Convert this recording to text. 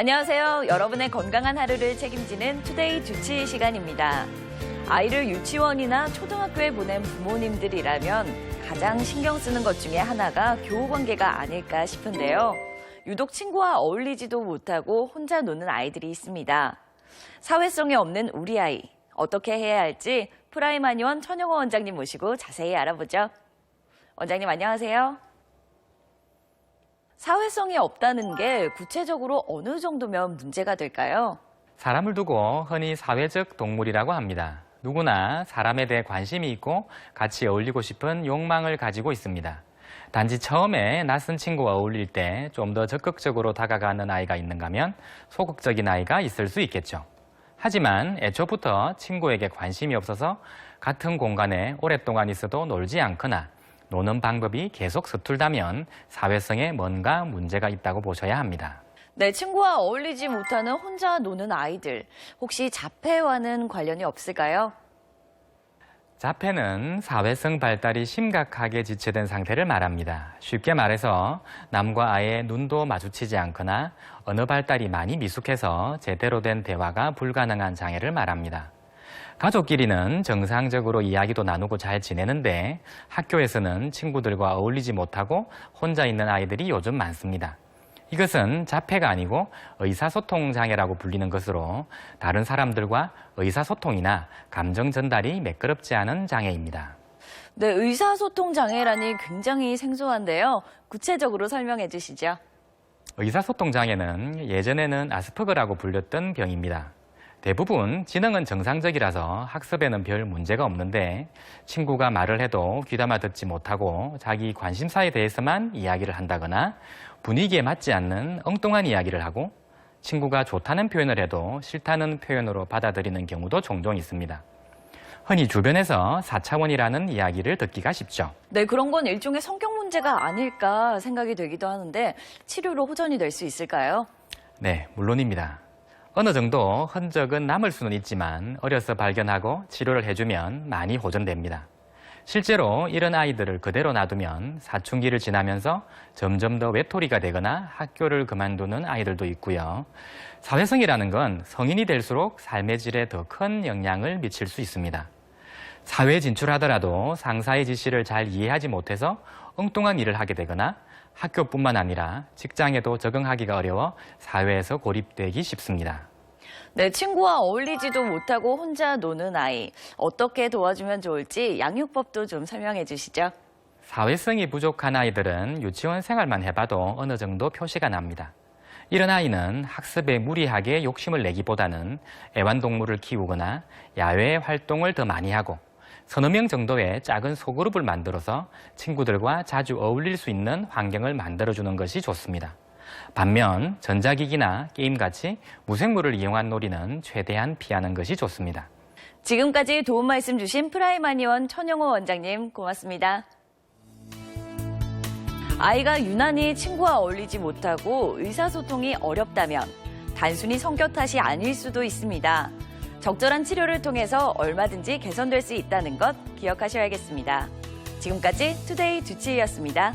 안녕하세요. 여러분의 건강한 하루를 책임지는 투데이 주치 시간입니다. 아이를 유치원이나 초등학교에 보낸 부모님들이라면 가장 신경 쓰는 것 중에 하나가 교우 관계가 아닐까 싶은데요. 유독 친구와 어울리지도 못하고 혼자 노는 아이들이 있습니다. 사회성이 없는 우리 아이, 어떻게 해야 할지 프라임한의원 천영호 원장님 모시고 자세히 알아보죠. 원장님 안녕하세요. 사회성이 없다는 게 구체적으로 어느 정도면 문제가 될까요? 사람을 두고 흔히 사회적 동물이라고 합니다. 누구나 사람에 대해 관심이 있고 같이 어울리고 싶은 욕망을 가지고 있습니다. 단지 처음에 낯선 친구와 어울릴 때 좀 더 적극적으로 다가가는 아이가 있는가 하면 소극적인 아이가 있을 수 있겠죠. 하지만 애초부터 친구에게 관심이 없어서 같은 공간에 오랫동안 있어도 놀지 않거나 노는 방법이 계속 서툴다면 사회성에 뭔가 문제가 있다고 보셔야 합니다. 네, 친구와 어울리지 못하는 혼자 노는 아이들, 혹시 자폐와는 관련이 없을까요? 자폐는 사회성 발달이 심각하게 지체된 상태를 말합니다. 쉽게 말해서 남과 아예 눈도 마주치지 않거나 언어 발달이 많이 미숙해서 제대로 된 대화가 불가능한 장애를 말합니다. 가족끼리는 정상적으로 이야기도 나누고 잘 지내는데 학교에서는 친구들과 어울리지 못하고 혼자 있는 아이들이 요즘 많습니다. 이것은 자폐가 아니고 의사소통 장애라고 불리는 것으로 다른 사람들과 의사소통이나 감정 전달이 매끄럽지 않은 장애입니다. 네, 의사소통 장애라니 굉장히 생소한데요. 구체적으로 설명해 주시죠. 의사소통 장애는 예전에는 아스퍼거라고 불렸던 병입니다. 대부분 지능은 정상적이라서 학습에는 별 문제가 없는데 친구가 말을 해도 귀담아 듣지 못하고 자기 관심사에 대해서만 이야기를 한다거나 분위기에 맞지 않는 엉뚱한 이야기를 하고 친구가 좋다는 표현을 해도 싫다는 표현으로 받아들이는 경우도 종종 있습니다. 흔히 주변에서 4차원이라는 이야기를 듣기가 쉽죠. 네, 그런 건 일종의 성격 문제가 아닐까 생각이 되기도 하는데 치료로 호전이 될 수 있을까요? 네, 물론입니다. 어느 정도 흔적은 남을 수는 있지만 어려서 발견하고 치료를 해주면 많이 호전됩니다. 실제로 이런 아이들을 그대로 놔두면 사춘기를 지나면서 점점 더 외톨이가 되거나 학교를 그만두는 아이들도 있고요. 사회성이라는 건 성인이 될수록 삶의 질에 더 큰 영향을 미칠 수 있습니다. 사회에 진출하더라도 상사의 지시를 잘 이해하지 못해서 엉뚱한 일을 하게 되거나 학교뿐만 아니라 직장에도 적응하기가 어려워 사회에서 고립되기 쉽습니다. 네, 친구와 어울리지도 못하고 혼자 노는 아이, 어떻게 도와주면 좋을지 양육법도 좀 설명해 주시죠. 사회성이 부족한 아이들은 유치원 생활만 해봐도 어느 정도 표시가 납니다. 이런 아이는 학습에 무리하게 욕심을 내기보다는 애완동물을 키우거나 야외 활동을 더 많이 하고 서너 명 정도의 작은 소그룹을 만들어서 친구들과 자주 어울릴 수 있는 환경을 만들어주는 것이 좋습니다. 반면 전자기기나 게임같이 무생물을 이용한 놀이는 최대한 피하는 것이 좋습니다. 지금까지 도움 말씀 주신 프라임한의원 천영호 원장님 고맙습니다. 아이가 유난히 친구와 어울리지 못하고 의사소통이 어렵다면 단순히 성격 탓이 아닐 수도 있습니다. 적절한 치료를 통해서 얼마든지 개선될 수 있다는 것 기억하셔야겠습니다. 지금까지 투데이 주치의였습니다.